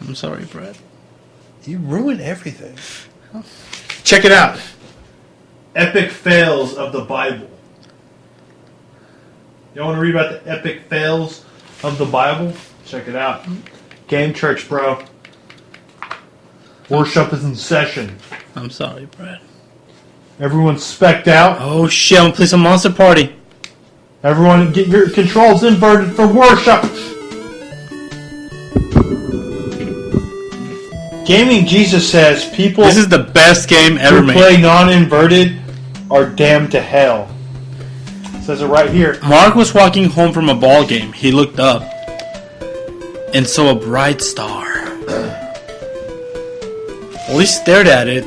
I'm sorry, Brad. You ruin everything. Check it out. Epic fails of the Bible. Y'all want to read about the epic fails of the Bible? Check it out. Game church, bro. Worship is in session. I'm sorry, Brad. Everyone's specced out. Oh shit, I'm gonna play some Monster Party. Everyone get your controls inverted for worship. Gaming Jesus says people This is the best game ever who made. play non-inverted are damned to hell. It says it right here. Mark was walking home from a ball game. He looked up and saw a bright star. While he stared at it,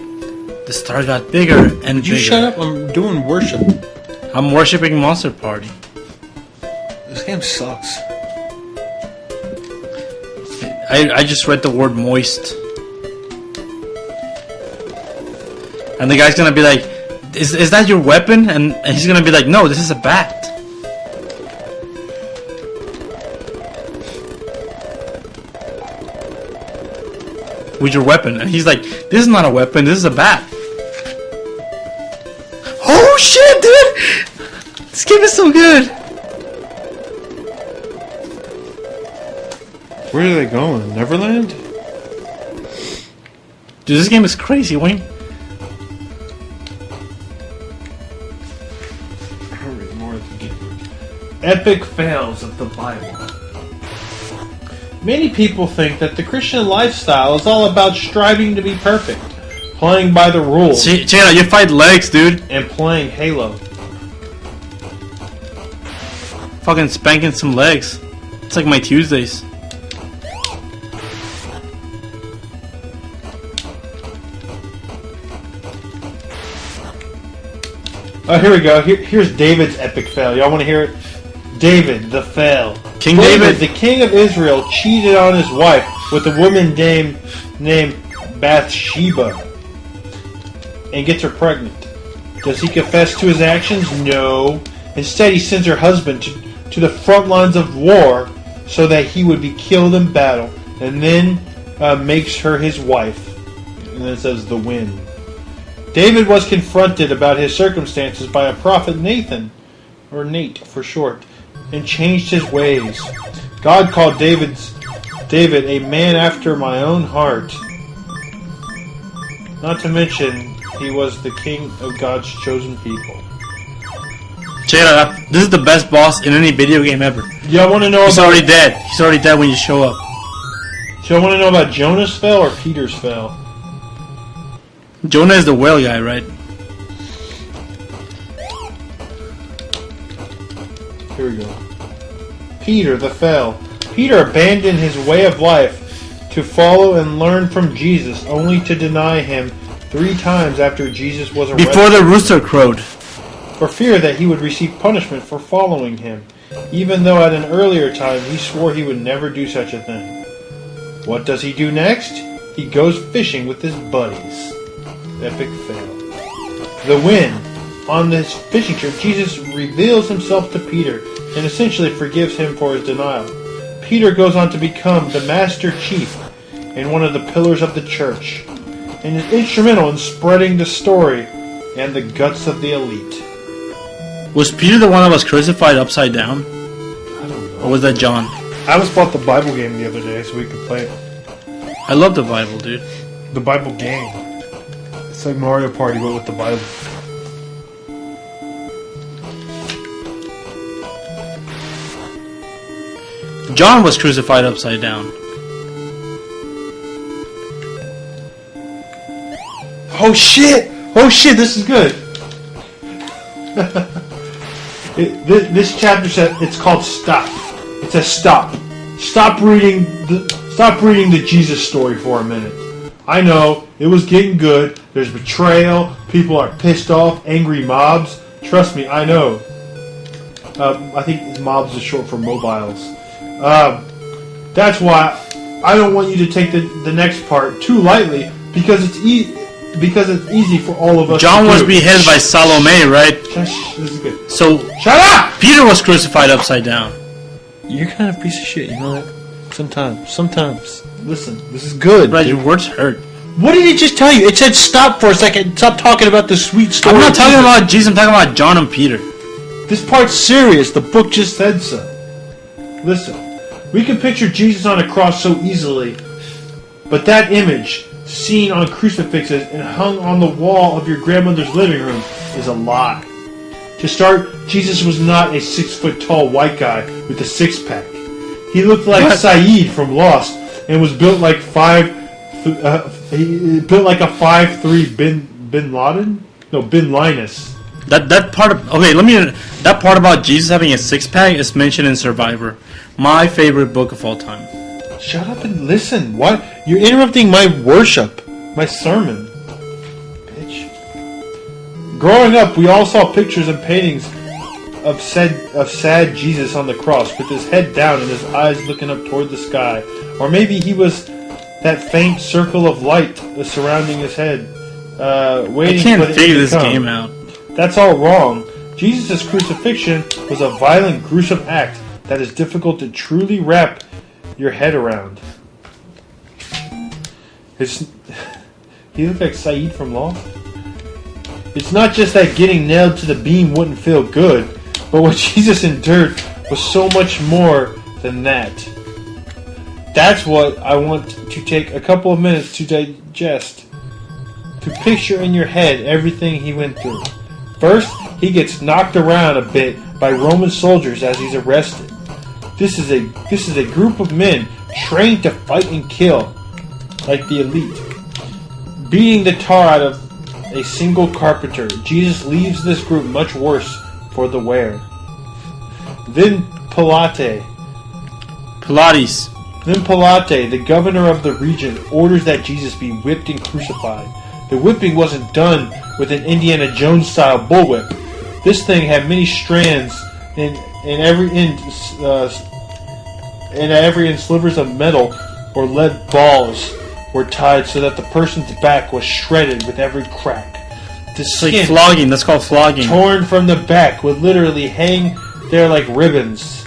the star got bigger and Would you bigger. shut up? I'm doing worship. I'm worshipping Monster Party. This game sucks. I just read the word moist. And the guy's gonna be like, is that your weapon? And he's gonna be like, no, this is a bat. With your weapon. And he's like, this is not a weapon, this is a bat. Oh shit, dude! This game is so good! Where are they going? Neverland? Dude, this game is crazy, Wayne. Epic fails of the Bible. Many people think that the Christian lifestyle is all about striving to be perfect, playing by the rules, Check it out, you fight legs, dude. and playing Halo. Fucking spanking some legs. It's like my Tuesdays. Oh, here we go. Here's David's epic fail. Y'all want to hear it? David, the fail. King David? the king of Israel, cheated on his wife with a woman named Bathsheba and gets her pregnant. Does he confess to his actions? No. Instead, he sends her husband to the front lines of war so that he would be killed in battle, and then makes her his wife. And then it says the win. David was confronted about his circumstances by a prophet Nathan, or Nate for short, and changed his ways. God called David a man after my own heart. Not to mention, he was the king of God's chosen people. Check it out. This is the best boss in any video game ever. Y'all want to know He's about? already dead. He's already dead when you show up. Y'all want to know about Jonah's fell or Peter's fell? Jonah is the whale guy, right? Here we go. Peter the fell. Peter abandoned his way of life to follow and learn from Jesus, only to deny him 3 times after Jesus was arrested, Before the rooster crowed. for fear that he would receive punishment for following him, even though at an earlier time he swore he would never do such a thing. What does he do next? He goes fishing with his buddies. Epic fail. The win. On this fishing trip, Jesus reveals himself to Peter and essentially forgives him for his denial. Peter goes on to become the Master Chief and one of the pillars of the church, and is instrumental in spreading the story and the guts of the elite. Was Peter the one that was crucified upside down? I don't know. Or was that John? I just bought the Bible game the other day so we could play it. I love the Bible, dude. The Bible game. It's like Mario Party, but with the Bible. John was crucified upside down. Oh shit! Oh shit, this is good! This chapter says it's called Stop. It says stop. Stop reading the Jesus story for a minute. I know, it was getting good. There's betrayal. People are pissed off. Angry mobs. Trust me, I know. I think mobs is short for mobiles. That's why I don't want you to take the next part too lightly, because it's easy for all of us. John to was do. beheaded by Salome, right? Shush, this is good. So Shut up! Peter was crucified upside down. You're kind of a piece of shit, you know that? Sometimes. Listen, this is good. Brad, your words hurt. What did it just tell you? It said stop for a second. Stop talking about the sweet story. I'm not talking about Jesus. I'm talking about John and Peter. This part's serious. The book just said so. Listen, we can picture Jesus on a cross so easily, but that image, seen on crucifixes and hung on the wall of your grandmother's living room, is a lie. To start, Jesus was not a 6-foot-tall white guy with a six-pack. He looked like What? Saeed from Lost and was built like he built like a 5'3" Bin Laden? No, Bin Linus. That part of that part about Jesus having a six-pack is mentioned in Survivor, my favorite book of all time. Shut up and listen. What? You're interrupting my worship, my sermon, bitch. Growing up, we all saw pictures and paintings of sad Jesus on the cross with his head down and his eyes looking up toward the sky. Or maybe he was that faint circle of light surrounding his head, waiting I can't for the figure end this to come. game out. That's all wrong. Jesus' crucifixion was a violent, gruesome act that is difficult to truly wrap your head around. He looked like Saeed from Lost. It's not just that getting nailed to the beam wouldn't feel good, but what Jesus endured was so much more than that. That's what I want to take a couple of minutes to digest. To picture in your head everything he went through. First, he gets knocked around a bit by Roman soldiers as he's arrested. This is a group of men trained to fight and kill, like the elite. Beating the tar out of a single carpenter, Jesus leaves this group much worse for the wear. Then Pilate, the governor of the region, orders that Jesus be whipped and crucified. The whipping wasn't done with an Indiana Jones style bullwhip. This thing had many strands, and every end slivers of metal or lead balls were tied so that the person's back was shredded with every crack. The It's like skin flogging. That's called flogging. torn from the back would literally hang there like ribbons.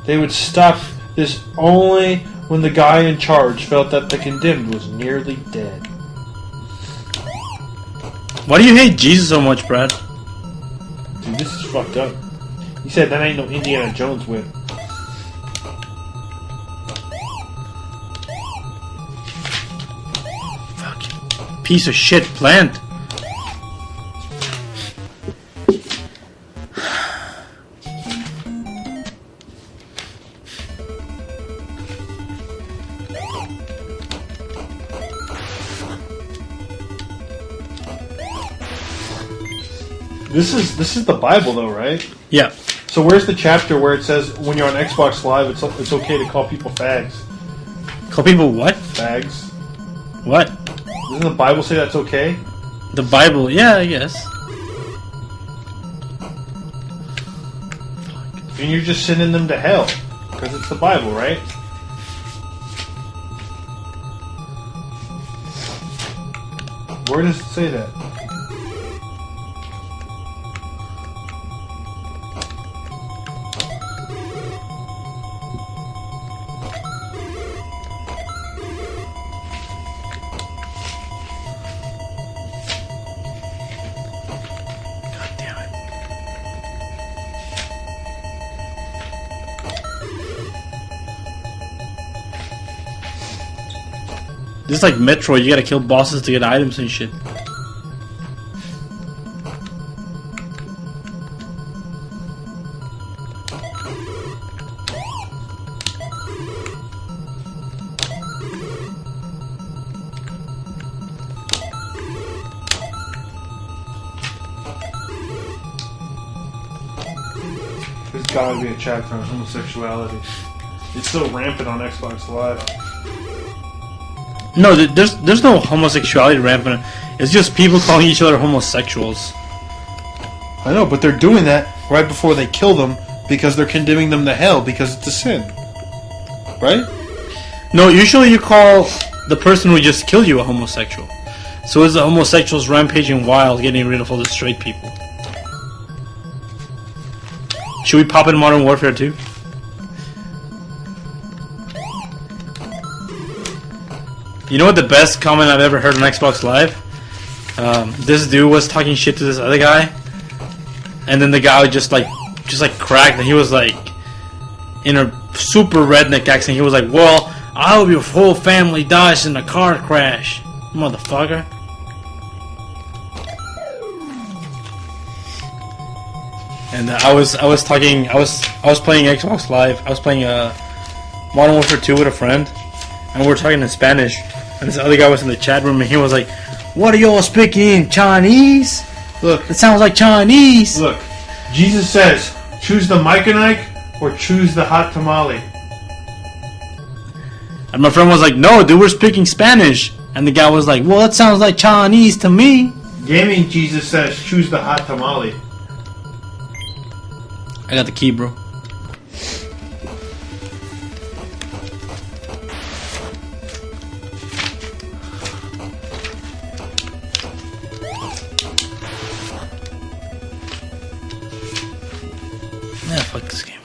They would stop this only when the guy in charge felt that the condemned was nearly dead. Why do you hate Jesus so much, Brad? Dude, this is fucked up. He said that ain't no Indiana Jones whip. Fucking piece of shit plant. This is the Bible though, right? Yeah. So where's the chapter where it says when you're on Xbox Live it's okay to call people fags? Call people what? Fags. What? Doesn't the Bible say that's okay? The Bible. Yeah, I guess. And you're just sending them to hell because it's the Bible, right? Where does it say that? God damn it. This is like Metro. You gotta kill bosses to get items and shit. There's gotta be a chapter on homosexuality. It's so rampant on Xbox Live. No, there's no homosexuality rampant. It's just people calling each other homosexuals. I know, but they're doing that right before they kill them because they're condemning them to hell because it's a sin. Right? No, usually you call the person who just killed you a homosexual. So it's the homosexuals rampaging wild, getting rid of all the straight people. Should we pop in Modern Warfare 2? You know what the best comment I've ever heard on Xbox Live? This dude was talking shit to this other guy, and then the guy would just like cracked, and he was like, in a super redneck accent, he was like, "Well, I hope your whole family dies in a car crash, motherfucker." And I was playing Xbox Live. I was playing Modern Warfare 2 with a friend, and we were talking in Spanish. And this other guy was in the chat room, and he was like, "What are y'all speaking in Chinese? Look, It sounds like Chinese." look. Jesus says, choose the Mike and Ike or choose the hot tamale. And my friend was like, "No, dude, we're speaking Spanish." And the guy was like, "Well, that sounds like Chinese to me." Gaming Jesus says, choose the hot tamale. I got the key, bro. Yeah, fuck this game.